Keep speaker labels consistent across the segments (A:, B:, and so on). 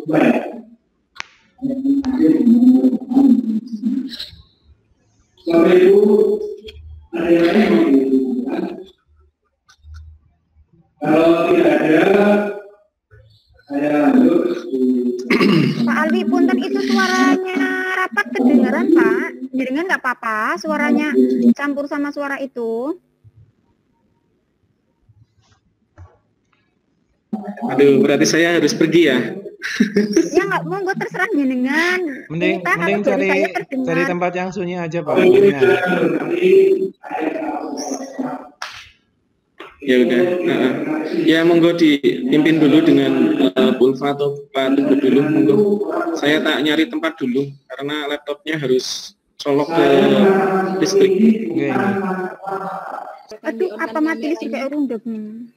A: Bapak Ibu, ada yang lain mau diumumkan? Kalau tidak ada, saya lanjut.
B: Pak Alwi, punten itu suaranya rapat kedengaran Pak. Jaringan nggak apa-apa, suaranya campur sama suara itu.
C: Aduh, berarti saya harus pergi ya?
B: Ya nggak, monggo terserah jenengan.
D: Mending cari tempat yang sunyi aja Pak.
C: Ya udah, ya monggo dipimpin dulu dengan Pulva atau Pak Tunggu dulu, monggo. Saya tak nyari tempat dulu karena laptopnya harus colok ke listrik.
B: Aduh, apa mati listrik kayak runduk nih.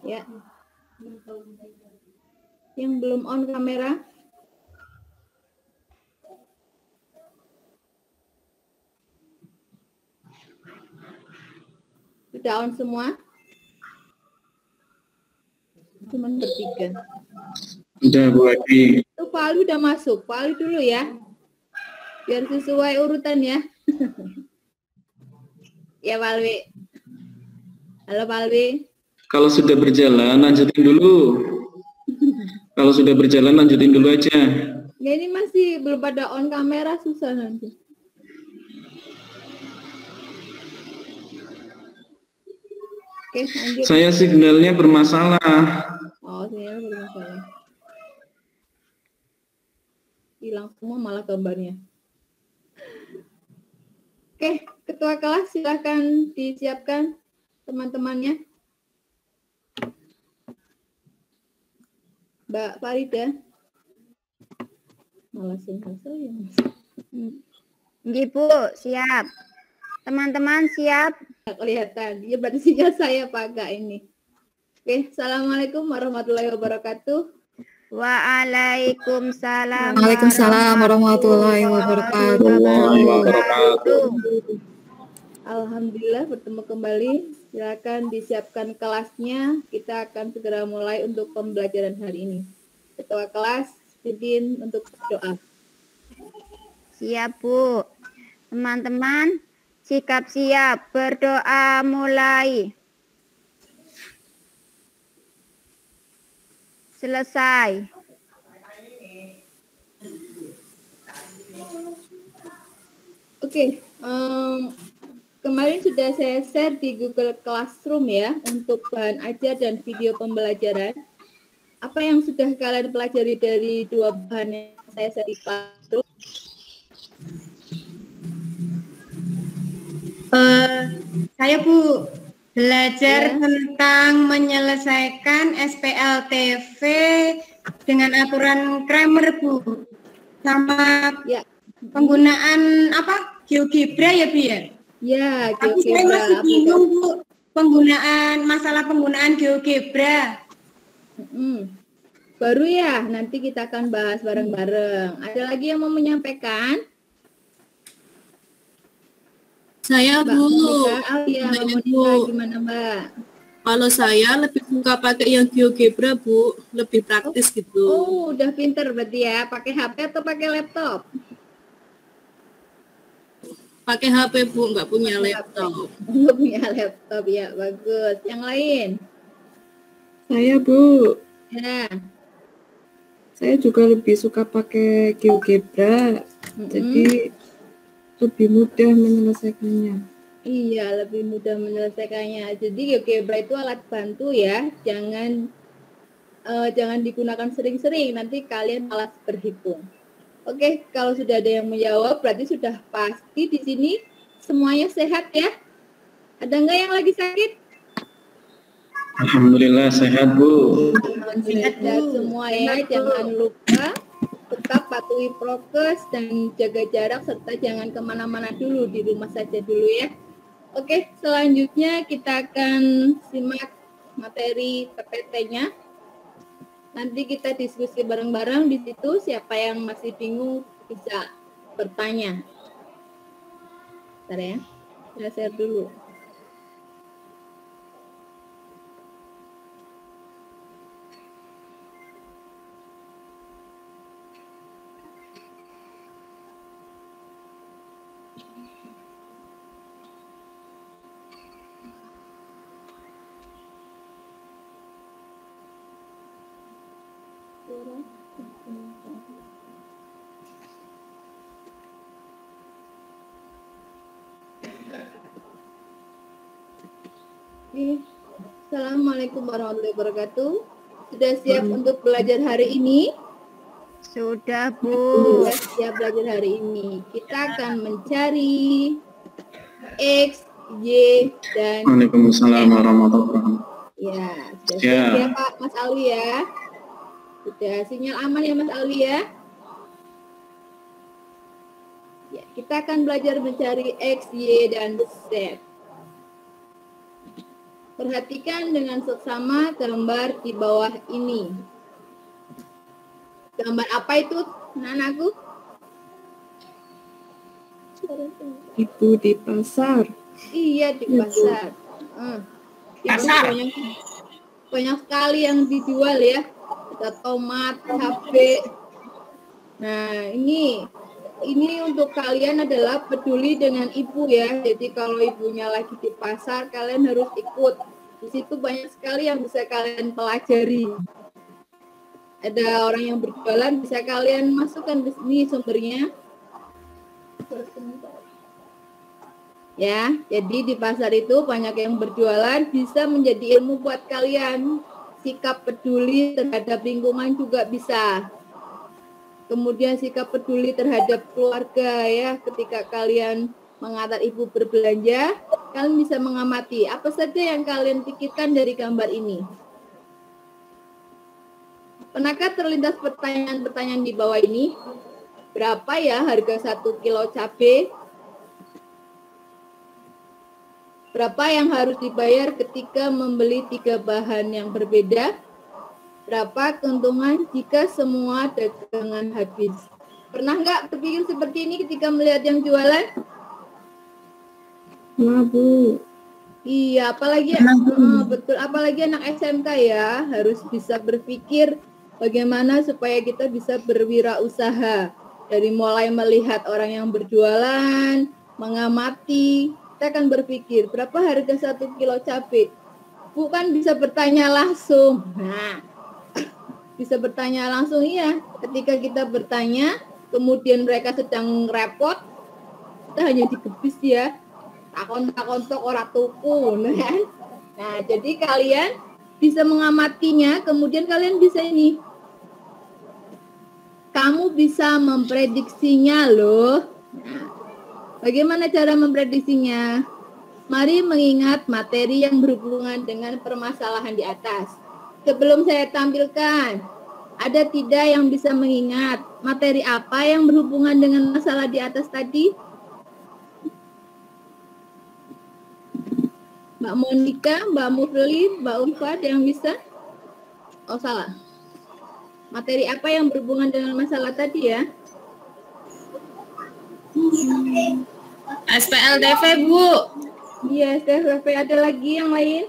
E: Ya, yang belum on kamera, sudah on semua? Cuman bertiga.
C: Udah Bu Adi.
E: Tuh Pak Ali udah masuk, Pak Ali dulu ya, biar sesuai urutan ya. Ya Pak Alwi. Halo Pak Alwi.
C: Kalau sudah berjalan, lanjutin dulu. Kalau sudah berjalan, lanjutin dulu aja.
E: Ya ini masih belum pada on kamera, susah nanti. Oke, lanjut.
C: Saya signalnya bermasalah.
E: Oh, sinyal bermasalah. Hilang semua malah gambarnya. Oke, ketua kelas silakan disiapkan teman-temannya. Mbak Farida. Malah sinyal saya.
B: Nggih Bu, siap. Teman-teman siap.
E: Nggak kelihatan. Ya berarti sinyal saya pakai ini. Oke, assalamualaikum warahmatullahi wabarakatuh.
B: Waalaikumsalam.
F: Waalaikumsalam warahmatullahi wabarakatuh.
E: Alhamdulillah bertemu kembali. Silakan disiapkan kelasnya. Kita akan segera mulai untuk pembelajaran hari ini. Ketua kelas, izin untuk doa.
B: Siap Bu. Teman-teman, sikap siap, berdoa mulai. Selesai.
E: Oke, kemarin sudah saya share di Google Classroom ya untuk bahan ajar dan video pembelajaran. Apa yang sudah kalian pelajari dari dua bahan yang saya share di Classroom?
F: Saya Bu belajar tentang menyelesaikan SPLTV dengan aturan Kramer Bu, sama penggunaan apa GeoGebra ya Bu ya?
E: Ya,
F: Aku saya masih bingung Bu masalah penggunaan GeoGebra.
E: Baru ya, nanti kita akan bahas bareng-bareng. Ada lagi yang mau menyampaikan?
G: Saya Bu,
E: gimana Mbak?
G: Kalau saya lebih suka pakai yang GeoGebra Bu, lebih praktis gitu.
E: Oh, udah pinter berarti ya. Pakai HP atau pakai laptop?
G: Pakai HP Bu, nggak punya laptop.
E: Nggak punya laptop ya, bagus. Yang lain?
H: Saya Bu.
E: Ya.
H: Saya juga lebih suka pakai GeoGebra. Jadi lebih mudah menyelesaikannya.
E: Iya, lebih mudah menyelesaikannya. Jadi GeoGebra itu alat bantu ya. Jangan digunakan sering-sering, nanti kalian malas berhitung. Oke, kalau sudah ada yang menjawab, berarti sudah pasti di sini semuanya sehat ya. Ada nggak yang lagi sakit?
C: Alhamdulillah sehat Bu.
E: Sehat semua ya. Jangan lupa tetap patuhi prokes dan jaga jarak serta jangan kemana-mana dulu, di rumah saja dulu ya. Oke, selanjutnya kita akan simak materi PPT-nya. Nanti kita diskusi bareng-bareng di situ. Siapa yang masih bingung bisa bertanya. Bentar ya, saya share dulu. Assalamualaikum warahmatullahi wabarakatuh. Sudah siap untuk belajar hari ini?
B: Sudah, Bu.
E: Sudah siap belajar hari ini. Kita akan mencari X, Y, dan
C: Waalaikumsalam warahmatullahi wabarakatuh.
E: ya, sudah
C: Ya.
E: siap ya Pak Mas Alwi ya. Sudah sinyal aman ya Mas Alwi ya. Ya, kita akan belajar mencari X, Y, dan Z. Perhatikan dengan seksama gambar di bawah ini. Gambar apa itu, anak-anakku?
H: Ibu di pasar.
E: Iya, di pasar. Itu banyak sekali yang dijual ya. Ada tomat, cabai. Nah, ini untuk kalian adalah peduli dengan ibu ya. Jadi kalau ibunya lagi di pasar, kalian harus ikut. Di situ banyak sekali yang bisa kalian pelajari. Ada orang yang berjualan, bisa kalian masukkan di sini sumbernya. Ya, jadi di pasar itu banyak yang berjualan, bisa menjadi ilmu buat kalian. Sikap peduli terhadap lingkungan juga bisa. Kemudian sikap peduli terhadap keluarga ya, ketika kalian mengantar ibu berbelanja, kalian bisa mengamati apa saja yang kalian pikirkan dari gambar ini. Pernahkah terlintas pertanyaan-pertanyaan di bawah ini? Berapa ya harga 1 kilo cabai? Berapa yang harus dibayar ketika membeli 3 bahan yang berbeda? Berapa keuntungan jika semua dagangan habis? Pernah nggak berpikir seperti ini ketika melihat yang jualan?
H: Nah, Bu.
E: Iya, apalagi betul, apalagi anak SMK ya, harus bisa berpikir bagaimana supaya kita bisa berwirausaha. Dari mulai melihat orang yang berjualan, mengamati, kita akan berpikir berapa harga 1 kilo cabai. Bukan bisa bertanya langsung. Nah, bisa bertanya langsung iya. Ketika kita bertanya, kemudian mereka sedang repot, kita hanya digebis ya. Takon-takon tok ora tuku, kan? Nah, jadi kalian bisa mengamatinya, kemudian kalian bisa ini. Kamu bisa memprediksinya loh. Nah, bagaimana cara memprediksinya? Mari mengingat materi yang berhubungan dengan permasalahan di atas. Sebelum saya tampilkan, ada tidak yang bisa mengingat materi apa yang berhubungan dengan masalah di atas tadi? Mbak Monika, Mbak Mufli, Mbak Ulfa, ada yang bisa? Oh, salah. Materi apa yang berhubungan dengan masalah tadi ya?
F: SPLTV, Bu.
E: Iya, SPLTV. Ada lagi yang lain?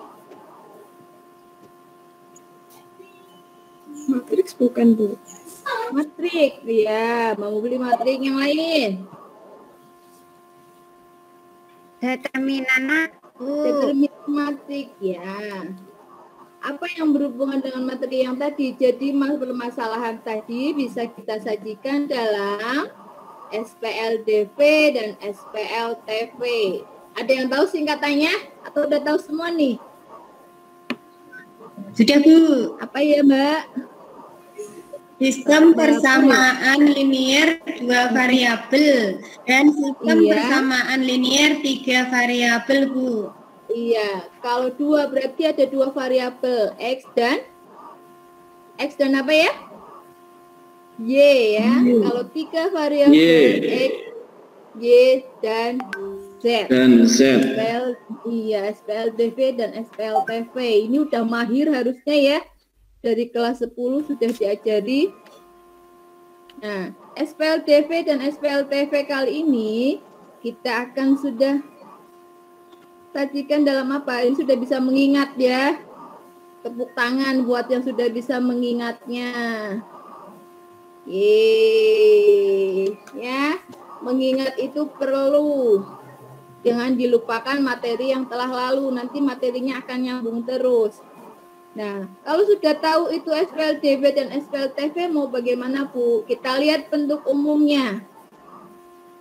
H: Matriks bukan, Bu.
E: Matrik, ya. Mau beli matrik yang lain?
B: Determinan, Bu.
E: Determinan matrik, ya. Apa yang berhubungan dengan materi yang tadi? Jadi permasalahan tadi bisa kita sajikan dalam SPLDV dan SPLTV. Ada yang tahu singkatannya? Atau udah tahu semua nih?
F: Sudah, Bu.
E: Apa ya, Mbak?
F: Sistem persamaan linier 2 variabel dan sistem persamaan linier 3 variabel, Bu.
E: Iya, kalau 2 berarti ada 2 variabel, X dan apa ya? Y ya. Kalau 3 variabel X, Y, dan Z. Z.
C: Dan Z.
E: SPLDV dan SPLTV. Ini udah mahir harusnya ya. Dari kelas 10 sudah diajari. Nah, SPLDV dan SPLTV kali ini kita akan sudah sajikan dalam apa? Ini sudah bisa mengingat ya. Tepuk tangan buat yang sudah bisa mengingatnya. Yeay. Ya, mengingat itu perlu. Jangan dilupakan materi yang telah lalu, nanti materinya akan nyambung terus. Nah, kalau sudah tahu itu SPLDV dan SPLTV mau bagaimana Bu? Kita lihat bentuk umumnya.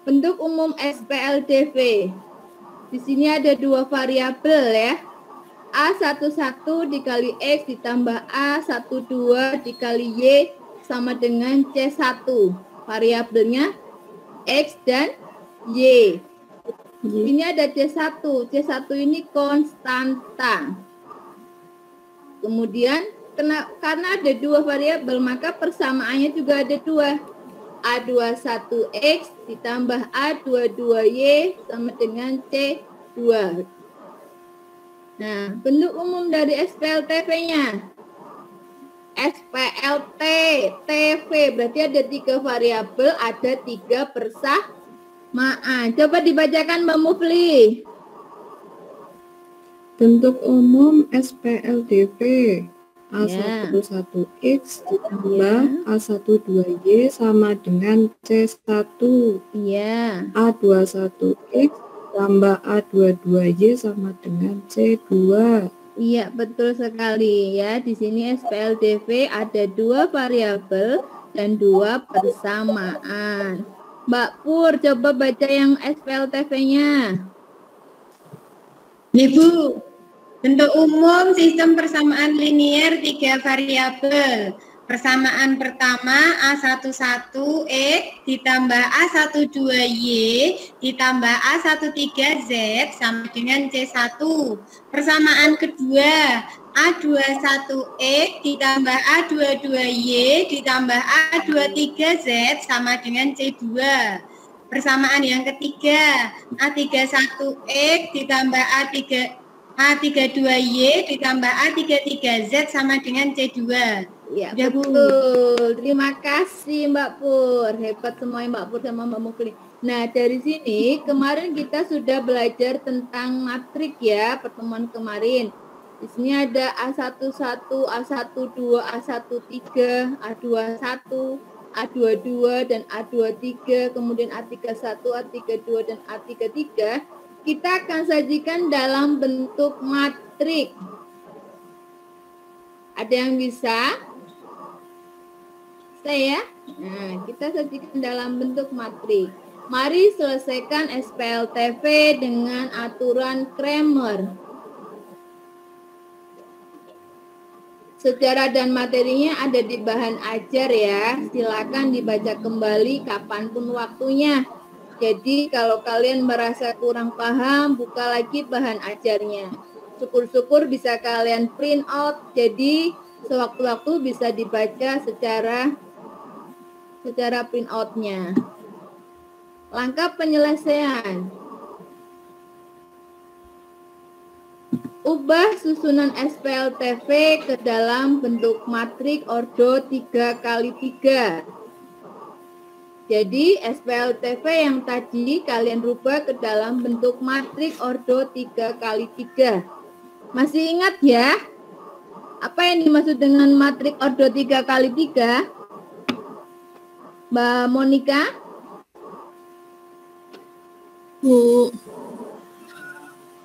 E: Bentuk umum SPLDV. Di sini ada dua variabel ya. A11 dikali X ditambah A12 dikali Y sama dengan C1. Variabelnya X dan Y. Ini ada C1. C1 ini konstanta. Kemudian karena ada dua variabel maka persamaannya juga ada dua. A21X ditambah A22Y sama dengan C2. Nah, bentuk umum dari SPLTV-nya. SPLT, TV, berarti ada 3 variabel, ada 3 persamaan. Coba dibacakan Mbak Mufli.
H: Bentuk umum SPLDV A11X ditambah A12Y sama dengan C1.
E: Iya.
H: A21X tambah A22Y sama dengan C2.
E: Iya, betul sekali ya. Di sini SPLDV ada 2 variabel dan 2 persamaan. Mbak Pur, coba baca yang SPLTV-nya.
F: Ibu, bentuk umum sistem persamaan linier 3 variabel. Persamaan pertama A11X ditambah A12Y ditambah A13Z sama dengan C1. Persamaan kedua A21X ditambah A22Y ditambah A23Z sama dengan C2. Persamaan yang ketiga A31X ditambah A32Y ditambah A33Z sama dengan C2.
E: Ya, betul. Terima kasih Mbak Pur. Hebat semuanya Mbak Pur sama Mbak Mufli. Nah, dari sini kemarin kita sudah belajar tentang matrik ya, pertemuan kemarin. Di sini ada A11, A12, A13, A21, A22 dan A23, kemudian A31, A32 dan A33. Kita akan sajikan dalam bentuk matrik. Ada yang bisa? Saya, nah, kita sajikan dalam bentuk matrik. Mari selesaikan SPLTV dengan aturan Kramer. Sejarah dan materinya ada di bahan ajar ya. Silakan dibaca kembali kapanpun waktunya. Jadi kalau kalian merasa kurang paham, buka lagi bahan ajarnya. Syukur-syukur bisa kalian print out. Jadi sewaktu-waktu bisa dibaca secara print out-nya. Langkah penyelesaian. Ubah susunan SPLTV ke dalam bentuk matrik ordo 3x3. Jadi SPLTV yang tadi kalian rubah ke dalam bentuk matrik ordo 3x3. Masih ingat ya? Apa yang dimaksud dengan matrik ordo 3x3? Mbak Monica?
G: Bu,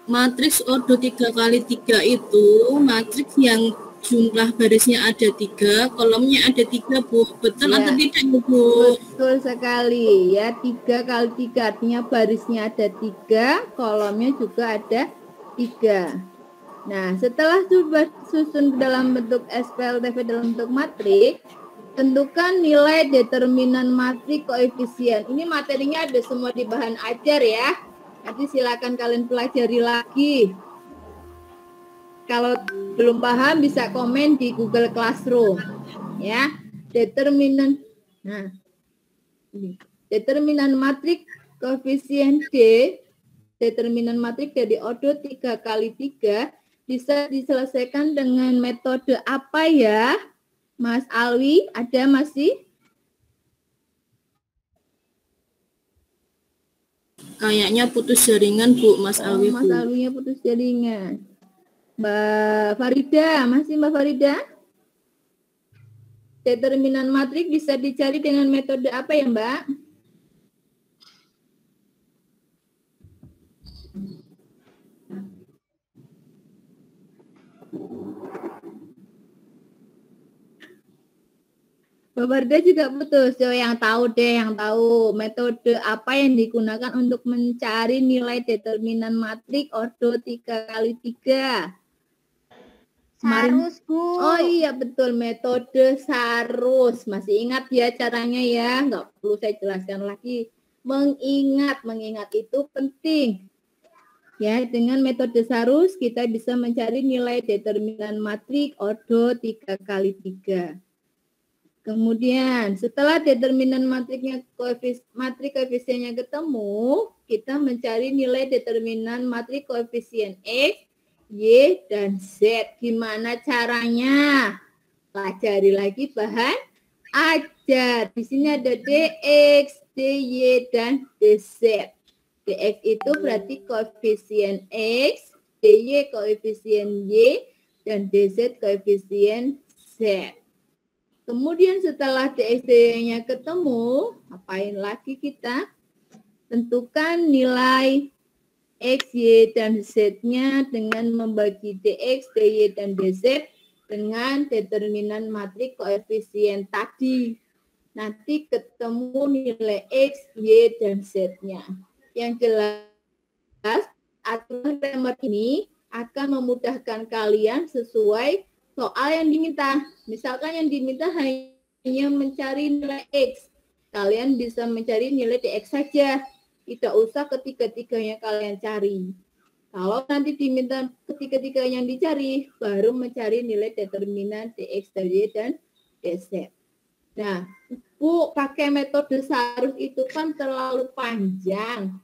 G: matriks ordo 3x3 itu matriks yang jumlah barisnya ada 3, kolomnya ada 3, Bu. Betul
E: Ya.
G: atau tidak, Bu?
E: Betul sekali ya, 3x3 artinya barisnya ada 3, kolomnya juga ada 3. Nah, setelah susun dalam bentuk SPLTV dalam bentuk matrik, tentukan nilai determinan matrik koefisien. Ini materinya ada semua di bahan ajar ya. Nanti silakan kalian pelajari lagi. Kalau belum paham bisa komen di Google Classroom. Ya, determinan. Nah, ini determinan matrik koefisien D determinan matrik dari O2 3 kali 3 bisa diselesaikan dengan metode apa ya? Mas Alwi, ada masih?
G: Kayaknya putus jaringan, Bu, Mas Alwi,
E: Mas
G: Bu.
E: Alwinya putus jaringan. Mbak Farida, masih Mbak Farida? Determinan matrik bisa dicari dengan metode apa ya, Mbak? Mbak Farida juga putus. So, yang tahu deh, yang tahu metode apa yang digunakan untuk mencari nilai determinan matrik ordo 3 kali 3.
B: Sarus, Bu.
E: Oh iya betul, metode Sarus. Masih ingat ya caranya ya? Nggak perlu saya jelaskan lagi. Mengingat itu penting. Ya, dengan metode Sarus kita bisa mencari nilai determinan matrik ordo 3 kali 3. Kemudian setelah determinan matrik koefisiennya ketemu, kita mencari nilai determinan matrik koefisien X, Y, dan Z. Gimana caranya? Pelajari lagi bahan ajar. Di sini ada DX, DY, dan DZ. DX itu berarti koefisien X, DY koefisien Y, dan DZ koefisien Z. Kemudian setelah DX, DY-nya ketemu, apain lagi kita? Tentukan nilai X, Y, dan Z-nya dengan membagi DX, DY, dan DZ dengan determinan matrik koefisien tadi. Nanti ketemu nilai X, Y, dan Z-nya. Yang jelas, aturan grammar ini akan memudahkan kalian sesuai soal yang diminta. Misalkan yang diminta hanya mencari nilai X. Kalian bisa mencari nilai DX saja. Tidak usah ketiga-tiganya kalian cari. Kalau nanti diminta ketiga-tiga yang dicari, baru mencari nilai determinan DX, DY, dan DZ. Nah, Bu, pakai metode Sarus itu kan terlalu panjang.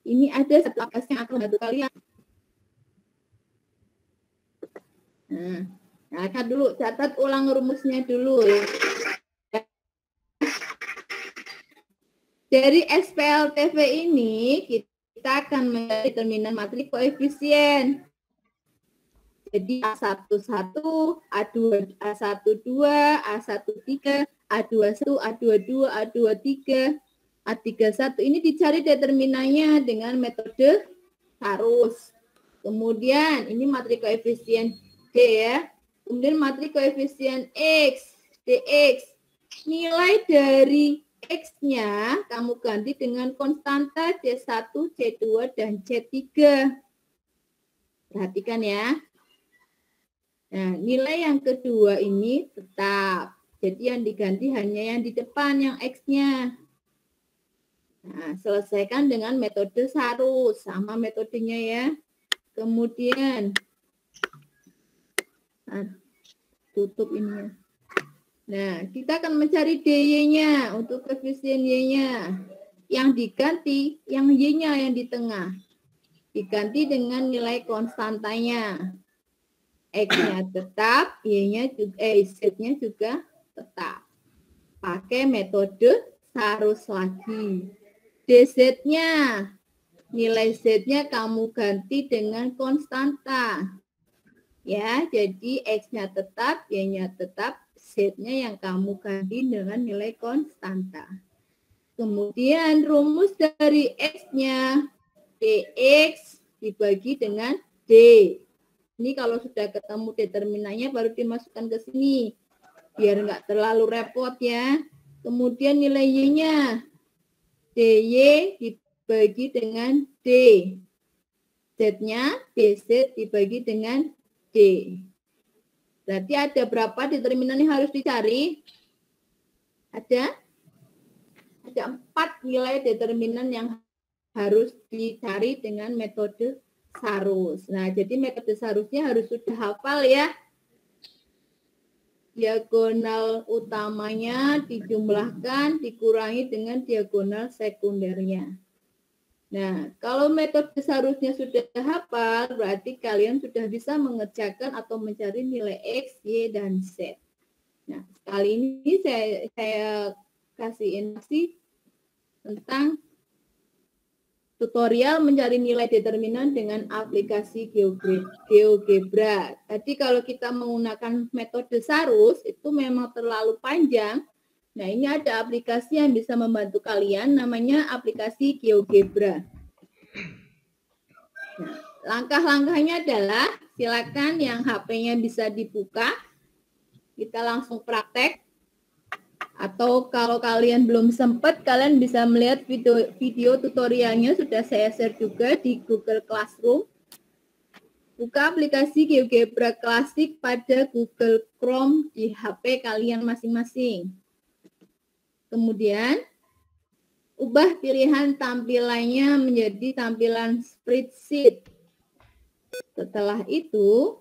E: Ini ada satu aplikasi yang akan membantu kalian. Nah, kan dulu, catat ulang rumusnya dulu ya. Dari SPLTV ini, kita akan mencari determinan matrik koefisien. Jadi A11, A12, A13, A21, A22, A23, A31. Ini dicari determinannya dengan metode Sarus. Kemudian, ini matrik koefisien D ya. Kemudian matrik koefisien X, DX. Nilai dari X-nya kamu ganti dengan konstanta C1, C2, dan C3. Perhatikan ya. Nah, nilai yang kedua ini tetap. Jadi yang diganti hanya yang di depan, yang X-nya. Nah, selesaikan dengan metode Sarus. Sama metodenya ya. Kemudian, tutup ini ya. Nah, kita akan mencari DY-nya untuk koefisien Y-nya. Yang diganti, yang Y-nya yang di tengah. Diganti dengan nilai konstantanya. X-nya tetap, Y-nya juga, Z-nya juga tetap. Pakai metode Sarus lagi. DZ-nya, nilai Z-nya kamu ganti dengan konstanta. Ya, jadi X-nya tetap, Y-nya tetap, Z-nya yang kamu ganti dengan nilai konstanta. Kemudian rumus dari X-nya, DX dibagi dengan D. Ini kalau sudah ketemu determinannya baru dimasukkan ke sini. Biar nggak terlalu repot ya. Kemudian nilai Y-nya, DY dibagi dengan D. Z-nya, DZ dibagi dengan D. Berarti ada berapa determinan yang harus dicari? Ada 4 nilai determinan yang harus dicari dengan metode Sarus. Nah, jadi metode Sarusnya harus sudah hafal ya. diagonal utamanya dijumlahkan dikurangi dengan diagonal sekundernya. Nah, kalau metode seharusnya sudah hafal, berarti kalian sudah bisa mengerjakan atau mencari nilai X, Y, dan Z. Nah, kali ini saya kasih informasi tentang tutorial mencari nilai determinan dengan aplikasi GeoGebra. Tadi kalau kita menggunakan metode Sarus, itu memang terlalu panjang. Nah, ini ada aplikasi yang bisa membantu kalian, namanya aplikasi GeoGebra. Nah, langkah-langkahnya adalah, silakan yang HP-nya bisa dibuka, kita langsung praktek. Atau kalau kalian belum sempat, kalian bisa melihat video tutorialnya, sudah saya share juga di Google Classroom. Buka aplikasi GeoGebra Classic pada Google Chrome di HP kalian masing-masing. Kemudian, ubah pilihan tampilannya menjadi tampilan spreadsheet. Setelah itu,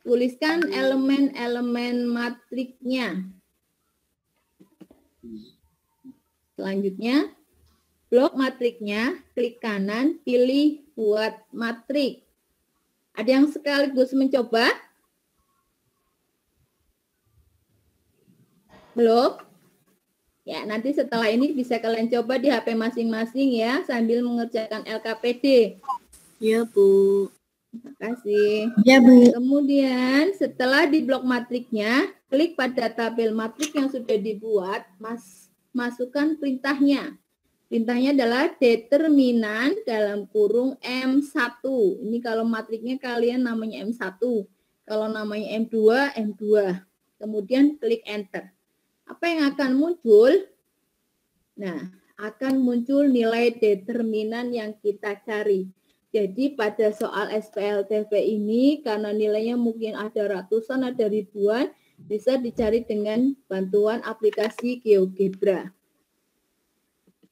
E: tuliskan elemen-elemen matriknya. Selanjutnya, blok matriknya, klik kanan, pilih buat matrik. Ada yang sekaligus mencoba? Belum? Ya, nanti setelah ini bisa kalian coba di HP masing-masing ya, sambil mengerjakan LKPD.
G: Ya, Bu.
E: Terima kasih.
F: Ya, Bu.
E: Kemudian setelah di blok matriknya, klik pada tabel matrik yang sudah dibuat, masukkan perintahnya. Perintahnya adalah determinan dalam kurung M1. Ini kalau matriknya kalian namanya M1. Kalau namanya M2, M2. Kemudian klik enter. Apa yang akan muncul? Nah, akan muncul nilai determinan yang kita cari. Jadi pada soal SPLTV ini, karena nilainya mungkin ada ratusan, ada ribuan, bisa dicari dengan bantuan aplikasi GeoGebra.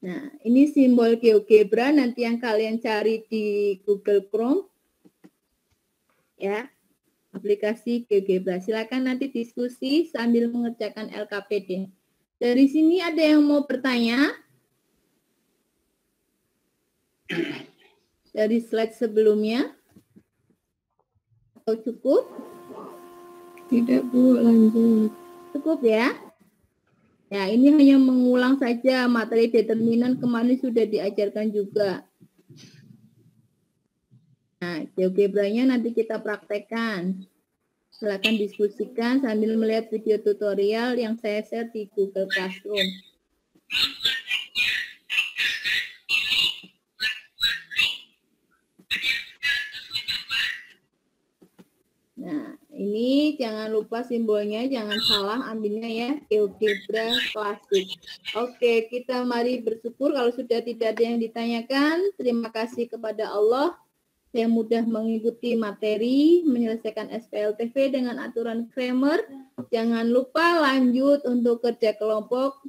E: Nah, ini simbol GeoGebra, nanti yang kalian cari di Google Chrome. Ya, aplikasi GeoGebra. Silakan nanti diskusi sambil mengerjakan LKPD. Dari sini ada yang mau bertanya? Dari slide sebelumnya? Atau cukup?
H: Tidak, Bu, lanjut.
E: Cukup ya? Ya, ini hanya mengulang saja materi determinan kemarin sudah diajarkan juga. Nah, GeoGebra-nya nanti kita praktekkan. Silakan diskusikan sambil melihat video tutorial yang saya share di Google Classroom. Nah, ini jangan lupa simbolnya, jangan salah ambilnya ya, GeoGebra Classic. Oke, kita mari bersyukur kalau sudah tidak ada yang ditanyakan. Terima kasih kepada Allah. Saya mudah mengikuti materi, menyelesaikan SPLTV dengan aturan Kramer. Jangan lupa lanjut untuk kerja kelompok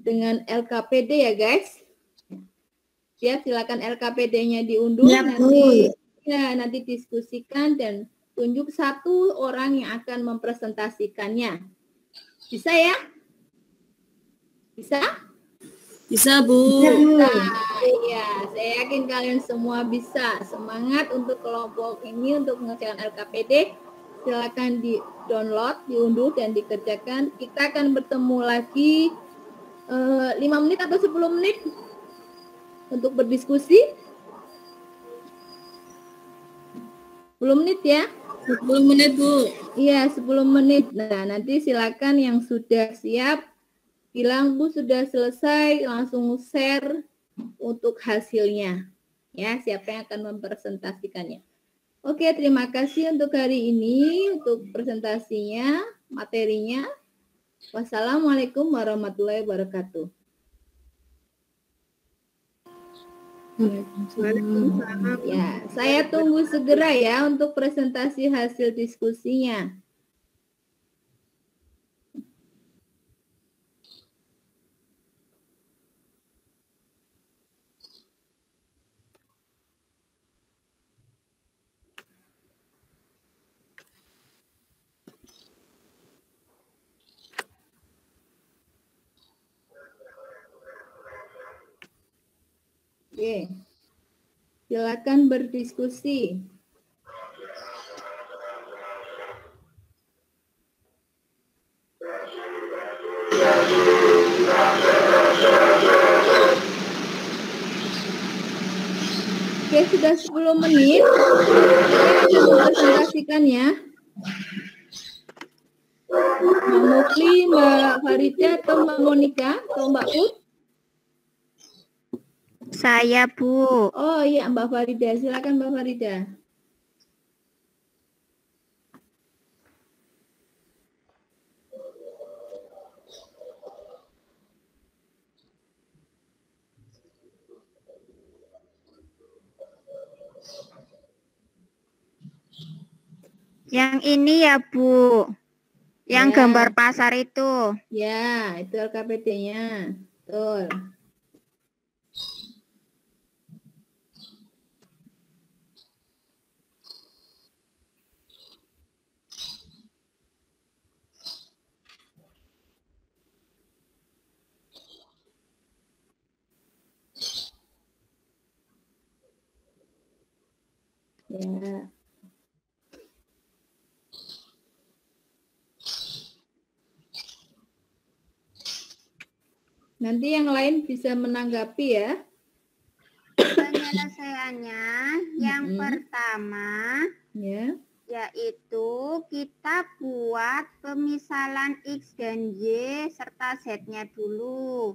E: dengan LKPD ya guys. Siap, silakan LKPD-nya diunduh.
F: Ya,
E: nanti diskusikan dan tunjuk satu orang yang akan mempresentasikannya. Bisa ya? Bisa?
G: Bisa, Bu.
E: Nah, iya, saya yakin kalian semua bisa. Semangat untuk kelompok ini untuk mengerjakan LKPD. Silakan di-download, diunduh, dan dikerjakan. Kita akan bertemu lagi 5 menit atau 10 menit untuk berdiskusi. 10 menit ya?
G: 10 menit, Bu.
E: Iya, 10 menit. Nah, nanti silakan yang sudah siap bilang, Bu, sudah selesai, langsung share untuk hasilnya. Ya, siapa yang akan mempresentasikannya. Oke, terima kasih untuk hari ini, untuk presentasinya, materinya. Wassalamualaikum warahmatullahi wabarakatuh.
H: Waalaikumsalam.
E: Ya, saya tunggu segera ya untuk presentasi hasil diskusinya. Oke. Silakan berdiskusi. Oke, sudah 10 menit. Saya akan mempresentasikan ya. Mbak Mukli, Mbak Farida, atau Mbak Monika, atau Mbak Put?
B: Saya, Bu.
E: Oh iya, Mbak Farida. Silakan Mbak Farida.
B: Yang ini ya, Bu. Yang
E: Ya.
B: gambar pasar itu.
E: Ya, itu LKPD-nya. Betul. Ya. Nanti yang lain bisa menanggapi ya.
B: Penyelesaiannya yang pertama
E: Ya.
B: yaitu kita buat pemisalan X dan Y serta Z-nya dulu.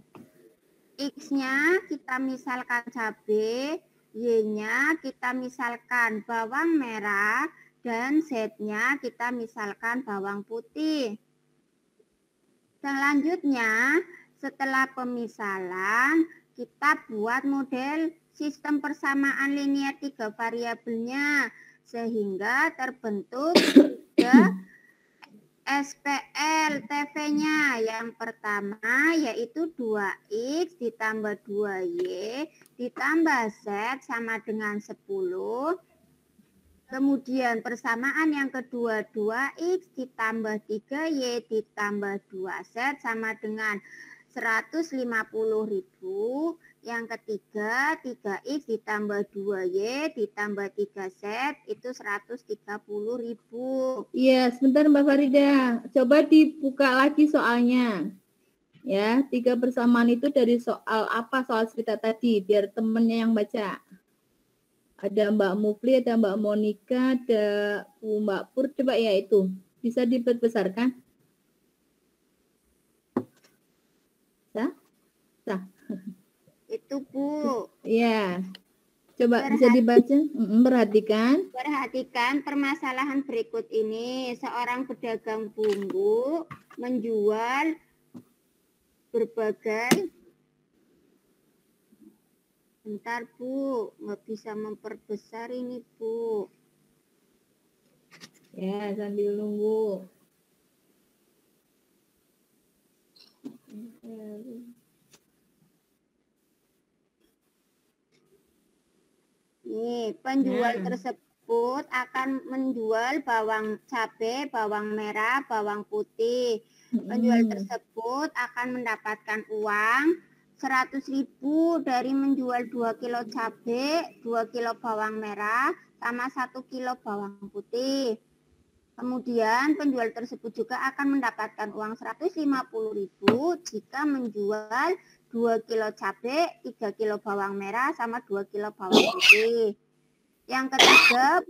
B: X-nya kita misalkan cabai, Y-nya kita misalkan bawang merah, dan Z-nya kita misalkan bawang putih. Selanjutnya, setelah pemisalan, kita buat model sistem persamaan linear 3 variabelnya, sehingga terbentuk SPL TV-nya. Yang pertama yaitu 2X ditambah 2Y ditambah Z sama dengan 10. Kemudian persamaan yang kedua 2X ditambah 3Y ditambah 2Z sama dengan 150.000. Yang ketiga 3X ditambah 2Y ditambah 3Z itu 130.000.
E: Iya, sebentar Mbak Farida. Coba dibuka lagi soalnya. Ya, 3 persamaan itu dari soal apa, soal cerita tadi, biar temennya yang baca. Ada Mbak Mufli, ada Mbak Monika, ada Mbak Pur, coba ya itu. Bisa diperbesarkan? Sah? Sah.
B: Itu Bu.
E: Iya. Coba bisa dibaca.
B: Perhatikan permasalahan berikut ini. Seorang pedagang bumbu menjual berbagai. Bentar Bu, nggak bisa memperbesar ini Bu.
E: Ya, sambil nunggu.
B: Nih, penjual tersebut akan menjual bawang cabai, bawang merah, bawang putih. Penjual tersebut akan mendapatkan uang 100.000 dari menjual 2 kilo cabai, 2 kilo bawang merah, sama 1 kilo bawang putih. Kemudian penjual tersebut juga akan mendapatkan uang 150.000 jika menjual 2 kilo cabai, 3 kilo bawang merah, sama 2 kilo bawang putih. Yang ketiga,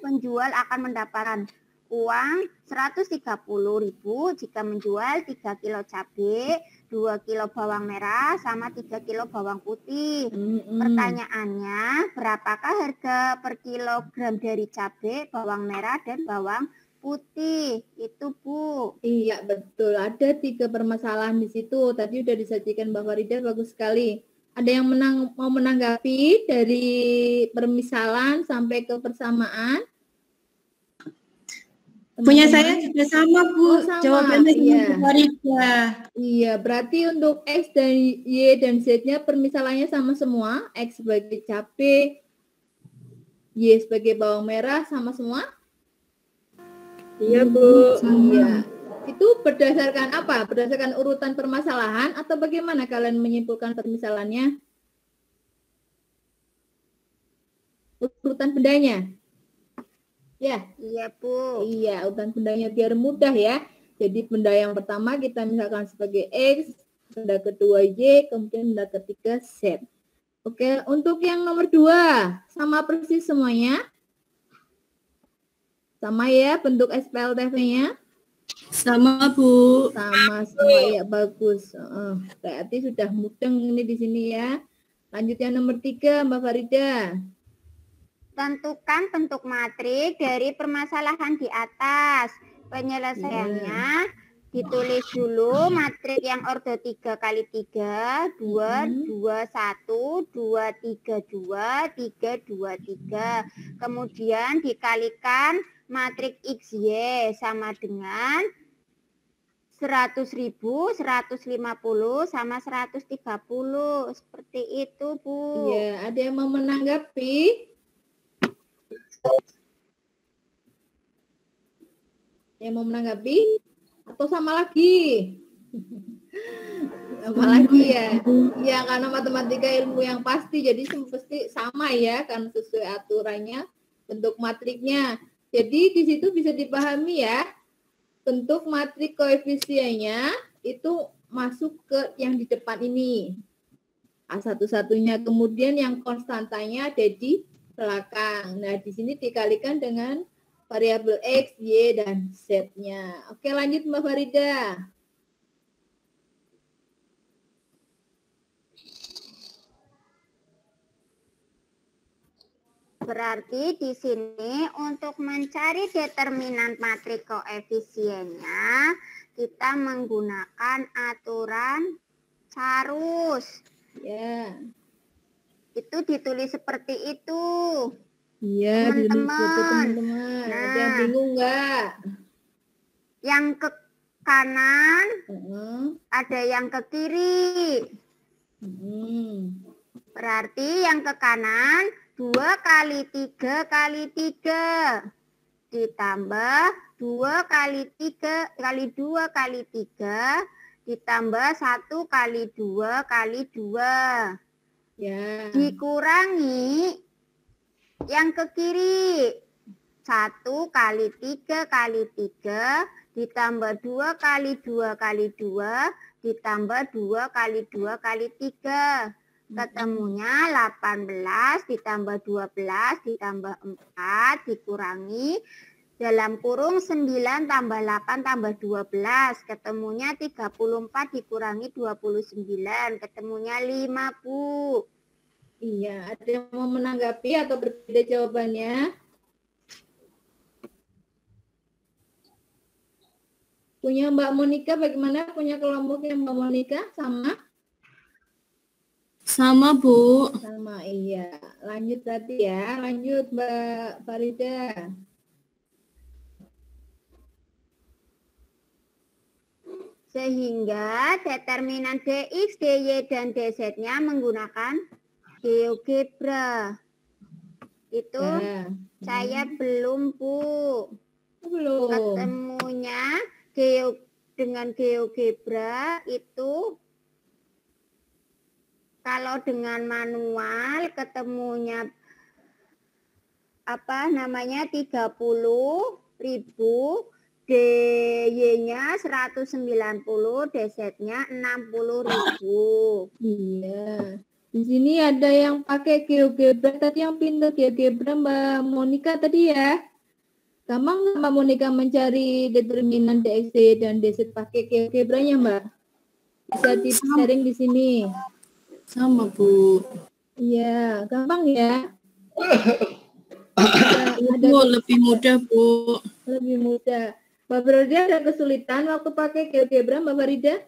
B: penjual akan mendapatkan uang 130.000 jika menjual 3 kilo cabai, 2 kilo bawang merah, sama 3 kilo bawang putih. Pertanyaannya, berapakah harga per kilogram dari cabai, bawang merah, dan bawang putih? Itu Bu.
E: Iya betul, ada 3 permasalahan di situ. Tadi udah disajikan Mbak Farida, bagus sekali. Ada yang mau menanggapi dari permisalan sampai ke persamaan?
F: Punya saya juga sama Bu,
E: sama.
F: jawabannya
E: Iya.
F: Mbak Farida.
E: Iya, berarti untuk X dan Y dan Z-nya permisalannya sama semua. X sebagai cabai, Y sebagai bawang merah, sama semua?
H: Iya Bu.
E: Iya. Itu berdasarkan apa? Berdasarkan urutan permasalahan atau bagaimana kalian menyimpulkan permisalannya? urutan bendanya. Ya.
B: Iya, Bu.
E: Iya, urutan bendanya biar mudah ya. Jadi benda yang pertama kita misalkan sebagai X, benda kedua Y, kemudian benda ketiga Z. Oke, untuk yang nomor 2, sama persis semuanya. Sama ya bentuk SPLTV-nya?
G: Sama, Bu.
E: Sama semua ya, bagus. Berarti sudah mudeng ini di sini ya. Lanjut yang nomor 3, Mbak Farida.
B: Tentukan bentuk matrik dari permasalahan di atas. Penyelesaiannya ditulis dulu matrik yang ordo 3 kali 3, 2, 2, 1, 2, 3, 2, 3, 2, 3. Kemudian dikalikan matrik XY sama dengan 100.000, 150, sama 130. Seperti itu, Bu.
E: Iya, ada yang mau menanggapi? Yang mau menanggapi? Atau sama lagi? Sama lagi ya? Ya, karena matematika ilmu yang pasti, jadi pasti sama ya, kan sesuai aturannya, bentuk matriknya. Jadi di situ bisa dipahami ya, bentuk matrik koefisiennya itu masuk ke yang di depan ini. A1-1-nya, kemudian yang konstantanya ada di belakang. Nah, di sini dikalikan dengan variabel X, Y, dan Z-nya. Oke, lanjut Mbak Farida.
B: Berarti di sini untuk mencari determinan matrik koefisiennya, kita menggunakan aturan Charus.
E: Ya.
B: Itu ditulis seperti itu.
E: Iya,
B: teman-teman.
E: Nah, ada yang bingung nggak?
B: Yang ke kanan, ada yang ke kiri. Berarti yang ke kanan 2 kali 3 kali 3 ditambah 2 kali 3 kali 2 kali 3 ditambah 1 kali 2 kali 2.
E: Ya.
B: Dikurangi yang ke kiri 1 kali 3 kali 3 ditambah 2 kali 2 kali 2 ditambah 2 kali 2 kali 3. Ketemunya 18 ditambah 12 ditambah 4 dikurangi dalam kurung 9 tambah 8 tambah 12. Ketemunya 34 dikurangi 29. Ketemunya 5, Bu.
E: Iya, ada yang mau menanggapi atau berbeda jawabannya? Punya Mbak Monika bagaimana? Punya kelompoknya Mbak Monika sama?
G: Sama, Bu.
E: Sama, iya. Lanjut tadi ya. Lanjut Mbak Farida.
B: Sehingga determinan dx, dy, dan dz-nya menggunakan GeoGebra. Itu saya belum, Bu.
E: Belum.
B: Ketemunya dengan GeoGebra itu kalau dengan manual ketemunya 30.000, dy-nya 190, dz-nya 60.000.
E: Iya. Di sini ada yang pakai GeoGebra tadi, yang pintar GeoGebra Mbak Monika tadi ya. Gampang nggak Mbak Monika mencari determinan dx, dy, dan dz pakai GeoGebra-nya Mbak? Bisa di-sharing di sini.
G: Sama, Bu.
E: Iya, gampang ya.
G: Bu, lebih mudah, Bu.
E: Lebih mudah. Mbak Farida ada kesulitan waktu pakai GeoGebra, Mbak Farida?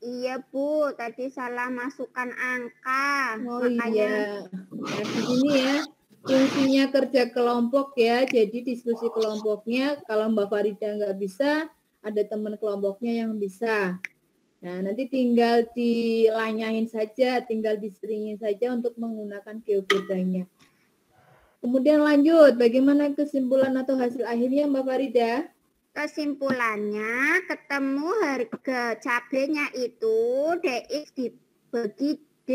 B: Iya, Bu. Tadi salah masukkan angka.
E: Oh iya. Nah, di sini ya, fungsinya kerja kelompok ya. Jadi diskusi kelompoknya, kalau Mbak Farida nggak bisa, ada teman kelompoknya yang bisa. Nah, nanti tinggal dilanyain saja, tinggal di-stringin saja untuk menggunakan GeoGebra-nya. Kemudian lanjut, bagaimana kesimpulan atau hasil akhirnya Mbak Farida?
B: Kesimpulannya, ketemu harga cabenya itu DX dibagi D.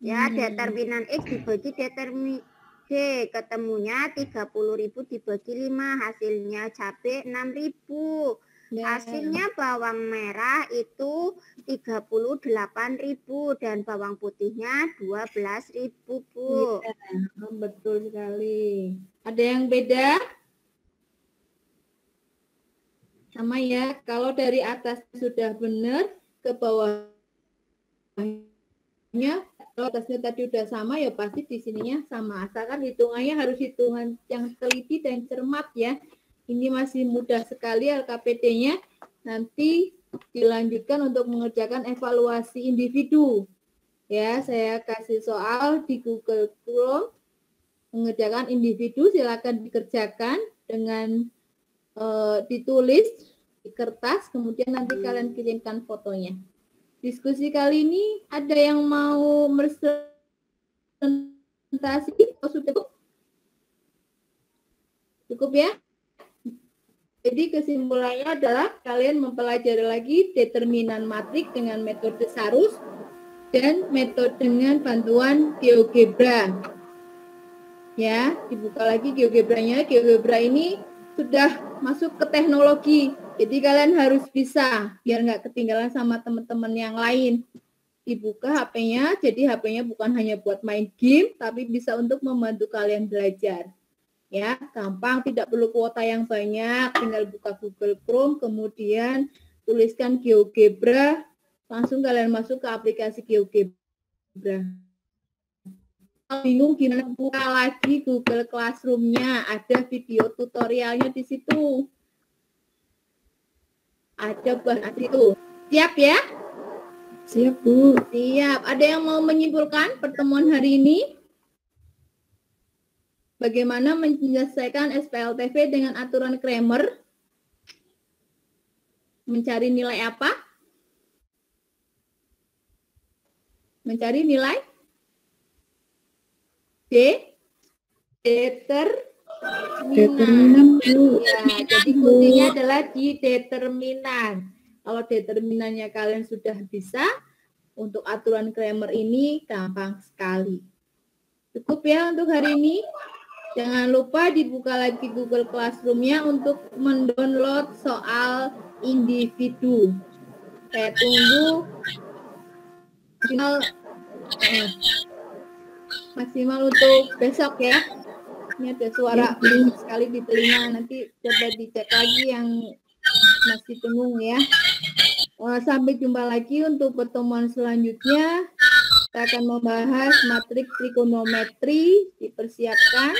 B: Ya, determinan X dibagi determinan D, ketemunya 30.000 dibagi 5, hasilnya cabai 6.000. Hasilnya bawang merah itu 38.000 dan bawang putihnya 12.000, Bu.
E: Ya, betul sekali. Ada yang beda? Sama ya, kalau dari atas sudah benar, ke bawahnya, kalau atasnya tadi udah sama, ya pasti di sininya sama. Asalkan hitungannya harus hitungan yang teliti dan cermat ya. Ini masih mudah sekali LKPD-nya. Nanti dilanjutkan untuk mengerjakan evaluasi individu. Ya, saya kasih soal di Google Chrome. Mengerjakan individu, silakan dikerjakan dengan ditulis di kertas, kemudian nanti kalian kirimkan fotonya. Diskusi kali ini ada yang mau presentasi? Oh, sudah cukup ya? Jadi kesimpulannya adalah kalian mempelajari lagi determinan matrik dengan metode Sarus dan metode dengan bantuan GeoGebra. Ya, dibuka lagi GeoGebra-nya. GeoGebra ini sudah masuk ke teknologi, jadi kalian harus bisa biar nggak ketinggalan sama teman-teman yang lain. Dibuka HP-nya, jadi HP-nya bukan hanya buat main game, tapi bisa untuk membantu kalian belajar. Ya, gampang, tidak perlu kuota yang banyak, tinggal buka Google Chrome, kemudian tuliskan GeoGebra, langsung kalian masuk ke aplikasi GeoGebra. Bingung gimana buka lagi Google Classroom-nya, ada video tutorialnya di situ. Ada bahan itu. Siap ya?
H: Siap, Bu.
E: Siap. Ada yang mau menyimpulkan pertemuan hari ini? Bagaimana menyelesaikan SPLTV dengan aturan Kramer? Mencari nilai apa? Mencari nilai? Determinan. Ya, jadi kuncinya adalah di determinan. Kalau determinannya kalian sudah bisa, untuk aturan Kramer ini gampang sekali. Cukup ya untuk hari ini. Jangan lupa dibuka lagi Google Classroom-nya untuk mendownload soal individu. Saya tunggu maksimal untuk besok ya. Ini ada suara sekali di telinga, nanti coba dicek lagi yang masih bingung ya. Sampai jumpa lagi untuk pertemuan selanjutnya. Kita akan membahas matrik trigonometri, dipersiapkan.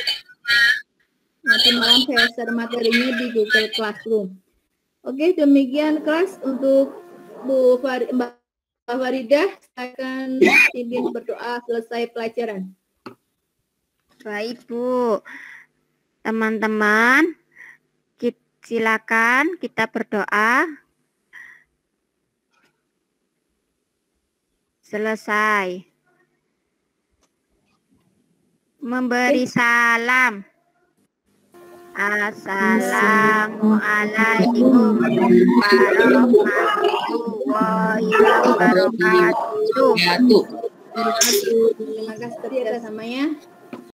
E: Nanti malam saya share materinya di Google Classroom. Oke, demikian kelas untuk Mbak Faridah. Silakan pimpin berdoa selesai pelajaran.
B: Baik, Bu. Teman-teman, silakan kita berdoa. Selesai. Memberi salam. Assalamualaikum warahmatullahi wabarakatuh.
E: Terima kasih atas namanya.